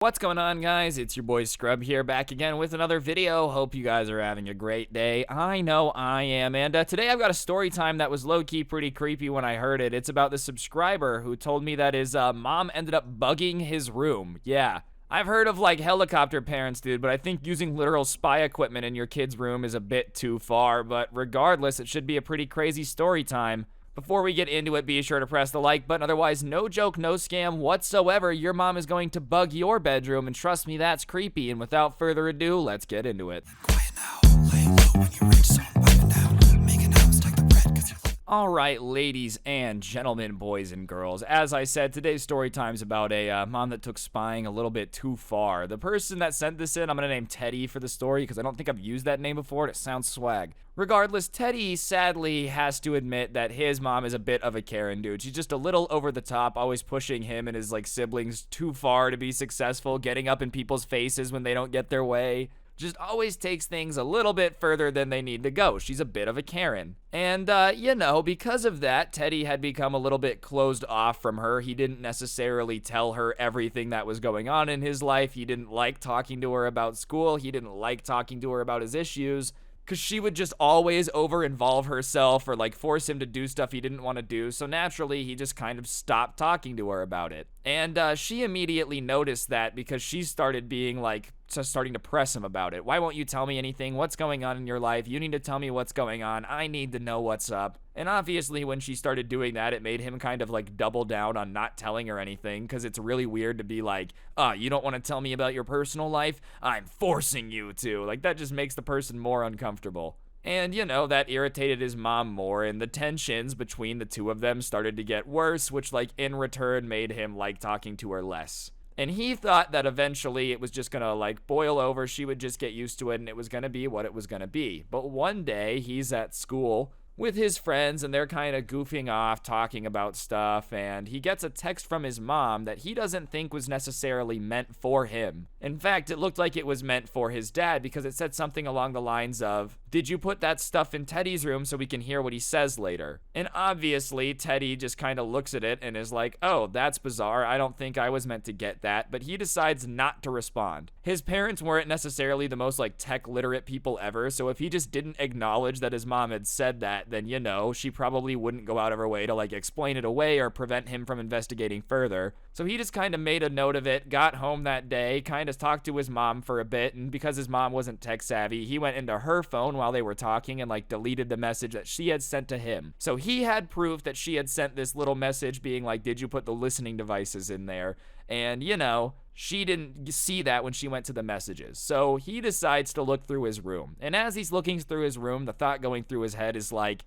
What's going on, guys? It's your boy Scrub here, back again with another video. Hope you guys are having a great day. I know I am, and today I've got a story time that was low-key pretty creepy when I heard it. It's about the subscriber who told me that his mom ended up bugging his room. Yeah, I've heard of like helicopter parents, dude, but I think using literal spy equipment in your kid's room is a bit too far. But regardless, it should be a pretty crazy story time. Before we get into it, be sure to press the like button. Otherwise, no joke, no scam whatsoever. Your mom is going to bug your bedroom, and trust me, that's creepy. And without further ado, let's get into it. Quiet now, lay low when you reach some button down. Making out, stack the bread, cause you're All right, ladies and gentlemen, boys and girls. As I said, today's story time's about a mom that took spying a little bit too far. The person that sent this in, I'm going to name Teddy for the story because I don't think I've used that name before and it sounds swag. Regardless, Teddy sadly has to admit that his mom is a bit of a Karen, dude. She's just a little over the top, always pushing him and his like siblings too far to be successful, getting up in people's faces when they don't get their way. Just always takes things a little bit further than they need to go. She's a bit of a Karen. And, because of that, Teddy had become a little bit closed off from her. He didn't necessarily tell her everything that was going on in his life. He didn't like talking to her about school. He didn't like talking to her about his issues, because she would just always over-involve herself or, like, force him to do stuff he didn't want to do. So naturally, he just kind of stopped talking to her about it. And she immediately noticed that because she started being, like, just starting to press him about it. Why won't you tell me anything? What's going on in your life? You need to tell me what's going on. I need to know what's up. And obviously, when she started doing that, it made him kind of like double down on not telling her anything, because it's really weird to be like, you don't want to tell me about your personal life? I'm forcing you to. Like, that just makes the person more uncomfortable. And, that irritated his mom more, and the tensions between the two of them started to get worse, which, like, in return made him like talking to her less. And he thought that eventually it was just gonna like boil over, she would just get used to it, and it was gonna be what it was gonna be. But one day, he's at school with his friends, and they're kind of goofing off, talking about stuff, and he gets a text from his mom that he doesn't think was necessarily meant for him. In fact, it looked like it was meant for his dad, because it said something along the lines of, "Did you put that stuff in Teddy's room so we can hear what he says later?" And obviously, Teddy just kind of looks at it and is like, "Oh, that's bizarre. I don't think I was meant to get that." But he decides not to respond. His parents weren't necessarily the most like tech literate people ever, so if he just didn't acknowledge that his mom had said that, then she probably wouldn't go out of her way to like explain it away or prevent him from investigating further. So he just kind of made a note of it, got home that day, kind of talked to his mom for a bit, and because his mom wasn't tech savvy, he went into her phone while they were talking and like deleted the message that she had sent to him. So he had proof that she had sent this little message being like, "Did you put the listening devices in there?" And she didn't see that when she went to the messages. So he decides to look through his room. And as he's looking through his room, the thought going through his head is like,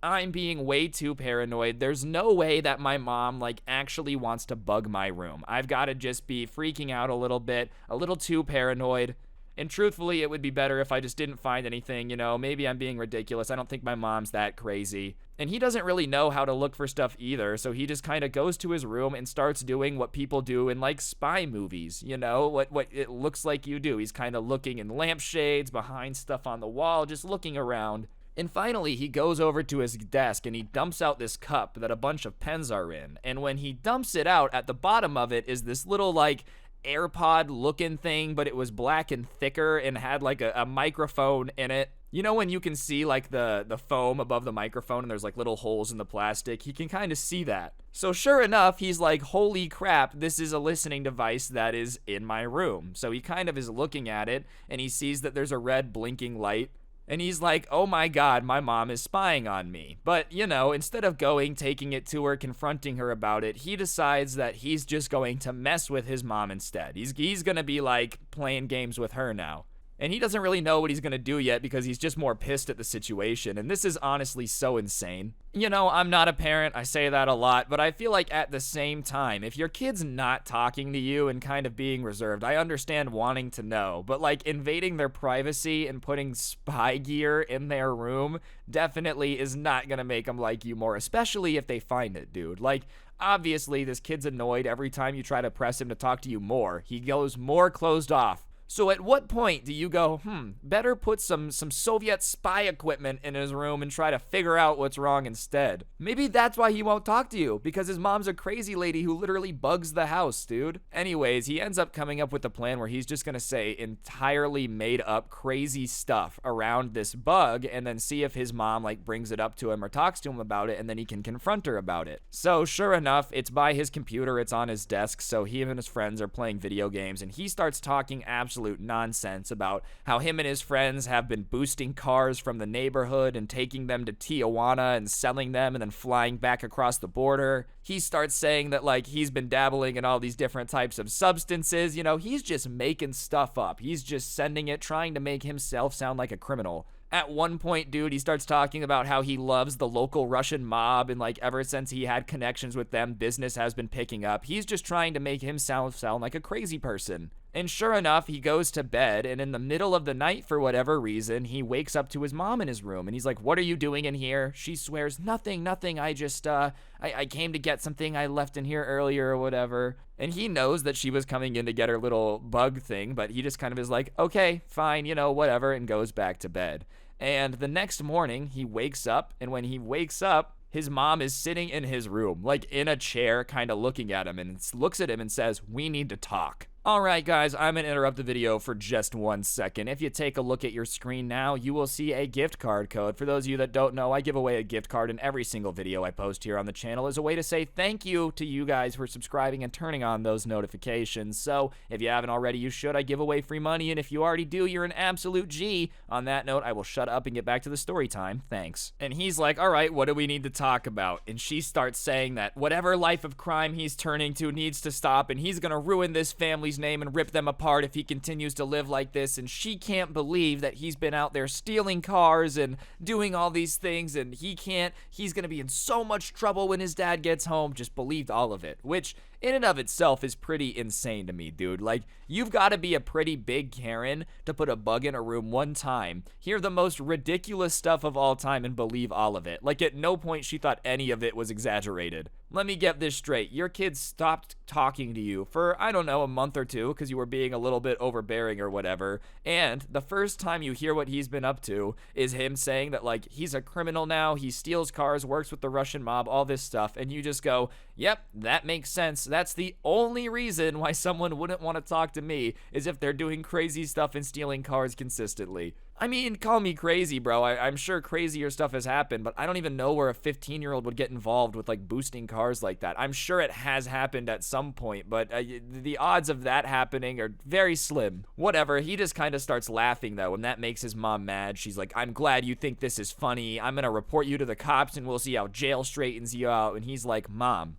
I'm being way too paranoid. There's no way that my mom like actually wants to bug my room. I've got to just be freaking out a little bit, a little too paranoid. And truthfully, it would be better if I just didn't find anything, maybe I'm being ridiculous. I don't think my mom's that crazy. And he doesn't really know how to look for stuff either, so he just kind of goes to his room and starts doing what people do in like spy movies, what it looks like you do. He's kind of looking in lampshades, behind stuff on the wall, just looking around. And finally, he goes over to his desk and he dumps out this cup that a bunch of pens are in. And when he dumps it out, at the bottom of it is this little like AirPod looking thing, but it was black and thicker and had like a microphone in it. When you can see like the foam above the microphone and there's like little holes in the plastic, he can kind of see that. So sure enough, he's like, holy crap, this is a listening device that is in my room. So he kind of is looking at it and he sees that there's a red blinking light. And he's like, oh my God, my mom is spying on me. But, instead of taking it to her, confronting her about it, he decides that he's just going to mess with his mom instead. He's going to be like playing games with her now. And he doesn't really know what he's going to do yet because he's just more pissed at the situation. And this is honestly so insane. I'm not a parent, I say that a lot, but I feel like at the same time, if your kid's not talking to you and kind of being reserved, I understand wanting to know, but like invading their privacy and putting spy gear in their room definitely is not going to make them like you more, especially if they find it, dude. Like, obviously, this kid's annoyed every time you try to press him to talk to you more. He goes more closed off. So at what point do you go, better put some Soviet spy equipment in his room and try to figure out what's wrong instead? Maybe that's why he won't talk to you, because his mom's a crazy lady who literally bugs the house, dude. Anyways, he ends up coming up with a plan where he's just gonna say entirely made up crazy stuff around this bug and then see if his mom like brings it up to him or talks to him about it, and then he can confront her about it. So sure enough, it's by his computer, it's on his desk, so he and his friends are playing video games, and he starts talking absolute nonsense about how him and his friends have been boosting cars from the neighborhood and taking them to Tijuana and selling them and then flying back across the border. He starts saying that like he's been dabbling in all these different types of substances. You know, he's just making stuff up. He's just sending it, trying to make himself sound like a criminal. At one point, dude, he starts talking about how he loves the local Russian mob, and like ever since he had connections with them, business has been picking up. He's just trying to make himself sound like a crazy person. And sure enough, he goes to bed, and in the middle of the night, for whatever reason, he wakes up to his mom in his room, and he's like, "What are you doing in here?" She swears, nothing, I just, I came to get something I left in here earlier or whatever. And he knows that she was coming in to get her little bug thing, but he just kind of is like, okay, fine, you know, whatever, and goes back to bed. And the next morning, he wakes up, and when he wakes up, his mom is sitting in his room, like in a chair, kind of looking at him, and looks at him and says, "We need to talk." Alright guys, I'm going to interrupt the video for just 1 second. If you take a look at your screen now, you will see a gift card code. For those of you that don't know, I give away a gift card in every single video I post here on the channel as a way to say thank you to you guys for subscribing and turning on those notifications. So, if you haven't already, you should. I give away free money, and if you already do, you're an absolute G. On that note, I will shut up and get back to the story time. Thanks. And he's like, alright, what do we need to talk about? And she starts saying that whatever life of crime he's turning to needs to stop, and he's gonna ruin this family's name and rip them apart if he continues to live like this. And she can't believe that he's been out there stealing cars and doing all these things, and he's gonna be in so much trouble when his dad gets home. Just believed all of it, which in and of itself is pretty insane to me, dude. Like, you've got to be a pretty big Karen to put a bug in a room one time, hear the most ridiculous stuff of all time, and believe all of it. Like, at no point she thought any of it was exaggerated. Let me get this straight. Your kid stopped talking to you for, I don't know, a month or two because you were being a little bit overbearing or whatever. And the first time you hear what he's been up to is him saying that, like, he's a criminal now, he steals cars, works with the Russian mob, all this stuff. And you just go, yep, that makes sense. That's the only reason why someone wouldn't want to talk to me, is if they're doing crazy stuff and stealing cars consistently. I mean, call me crazy, bro. I'm sure crazier stuff has happened, but I don't even know where a 15-year-old would get involved with, like, boosting cars like that. I'm sure it has happened at some point, but the odds of that happening are very slim. Whatever, he just kind of starts laughing, though, and that makes his mom mad. She's like, "I'm glad you think this is funny. I'm gonna report you to the cops, and we'll see how jail straightens you out." And he's like, Mom,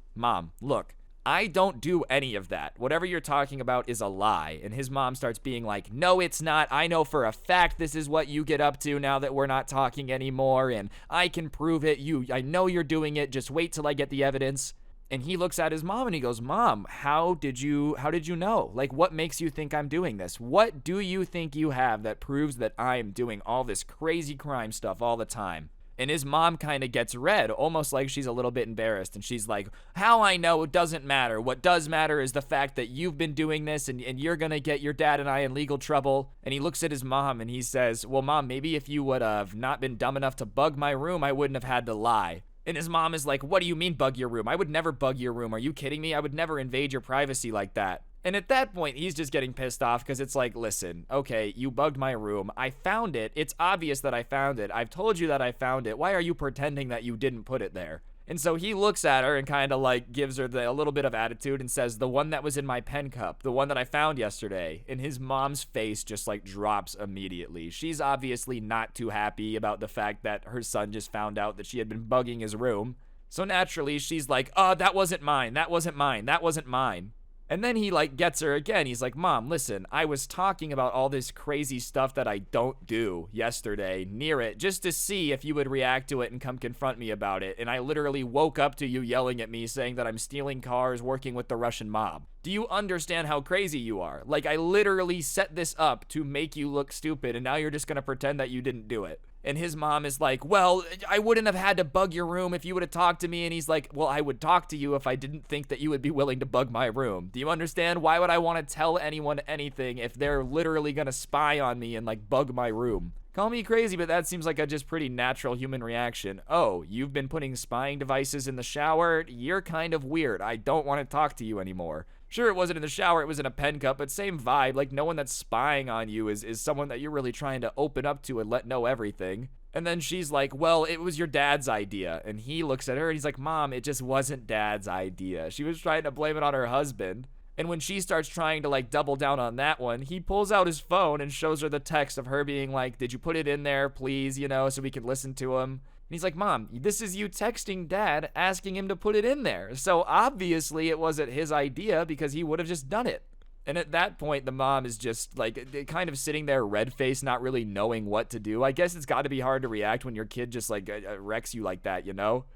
look, I don't do any of that. Whatever you're talking about is a lie." And his mom starts being like, "No, it's not. I know for a fact this is what you get up to now that we're not talking anymore, and I can prove it. I know you're doing it. Just wait till I get the evidence." And he looks at his mom and he goes, "Mom, how did you know? Like, what makes you think I'm doing this? What do you think you have that proves that I'm doing all this crazy crime stuff all the time?" And his mom kind of gets red, almost like she's a little bit embarrassed. And she's like, "How I know, it doesn't matter. What does matter is the fact that you've been doing this, and you're going to get your dad and I in legal trouble." And he looks at his mom and he says, "Well, Mom, maybe if you would have not been dumb enough to bug my room, I wouldn't have had to lie." And his mom is like, "What do you mean bug your room? I would never bug your room. Are you kidding me? I would never invade your privacy like that." And at that point, he's just getting pissed off because it's like, listen, okay, you bugged my room. I found it. It's obvious that I found it. I've told you that I found it. Why are you pretending that you didn't put it there? And so he looks at her and kind of like gives her a little bit of attitude and says, "The one that was in my pen cup, the one that I found yesterday." And his mom's face just like drops immediately. She's obviously not too happy about the fact that her son just found out that she had been bugging his room. So naturally, she's like, "That wasn't mine. That wasn't mine. That wasn't mine." And then he like gets her again. He's like, "Mom, listen, I was talking about all this crazy stuff that I don't do yesterday near it just to see if you would react to it and come confront me about it. And I literally woke up to you yelling at me saying that I'm stealing cars, working with the Russian mob. Do you understand how crazy you are? Like, I literally set this up to make you look stupid, and now you're just gonna pretend that you didn't do it." And his mom is like, well, I wouldn't have had to bug your room if you would have talked to me. And he's like, well, I would talk to you if I didn't think that you would be willing to bug my room. Do you understand? Why would I want to tell anyone anything if they're literally going to spy on me and like bug my room? Call me crazy, but that seems like a just pretty natural human reaction. Oh, you've been putting spying devices in the shower? You're kind of weird. I don't want to talk to you anymore. Sure, it wasn't in the shower, it was in a pen cup, but same vibe. Like, no one that's spying on you is someone that you're really trying to open up to and let know everything. And then she's like, well, it was your dad's idea. And he looks at her and he's like, Mom, it just wasn't dad's idea. She was trying to blame it on her husband. And when she starts trying to like double down on that one, he pulls out his phone and shows her the text of her being like, did you put it in there, please, so we can listen to him. And he's like, Mom, this is you texting Dad asking him to put it in there. So obviously it wasn't his idea because he would have just done it. And at that point, the mom is just like kind of sitting there red-faced, not really knowing what to do. I guess it's got to be hard to react when your kid just like wrecks you like that,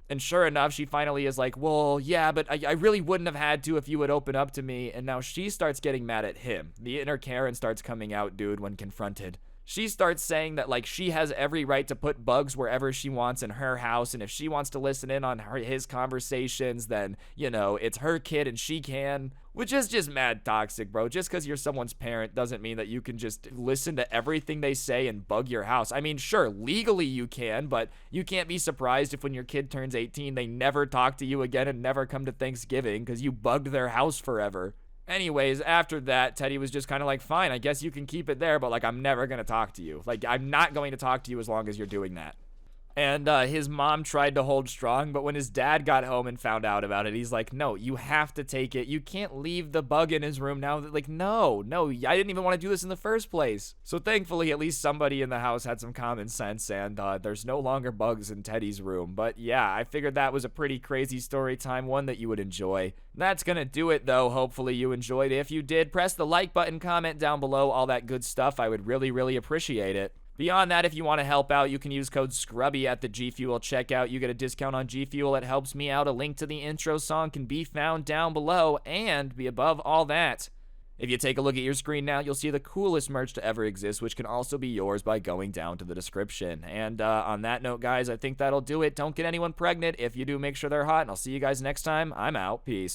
And sure enough, she finally is like, well, yeah, but I really wouldn't have had to if you would open up to me. And now she starts getting mad at him. The inner Karen starts coming out, dude, when confronted. She starts saying that like she has every right to put bugs wherever she wants in her house, and if she wants to listen in on his conversations, then it's her kid and she can, which is just mad toxic, bro. Just because you're someone's parent doesn't mean that you can just listen to everything they say and bug your house. I mean, sure, legally you can, but you can't be surprised if when your kid turns 18 they never talk to you again and never come to Thanksgiving because you bugged their house forever. Anyways, after that, Teddy was just kind of like, fine, I guess you can keep it there, but like, I'm never going to talk to you. Like, I'm not going to talk to you as long as you're doing that. And his mom tried to hold strong, but when his dad got home and found out about it, he's like, no, you have to take it. You can't leave the bug in his room now. Like, no, I didn't even want to do this in the first place. So thankfully, at least somebody in the house had some common sense, and there's no longer bugs in Teddy's room. But yeah, I figured that was a pretty crazy story time, one that you would enjoy. That's gonna do it, though. Hopefully you enjoyed it. If you did, press the like button, comment down below, all that good stuff. I would really, really appreciate it. Beyond that, if you want to help out, you can use code SCRUBBY at the G Fuel checkout. You get a discount on G Fuel. It helps me out. A link to the intro song can be found down below. And be above all that, if you take a look at your screen now, you'll see the coolest merch to ever exist, which can also be yours by going down to the description. And on that note, guys, I think that'll do it. Don't get anyone pregnant. If you do, make sure they're hot. And I'll see you guys next time. I'm out. Peace.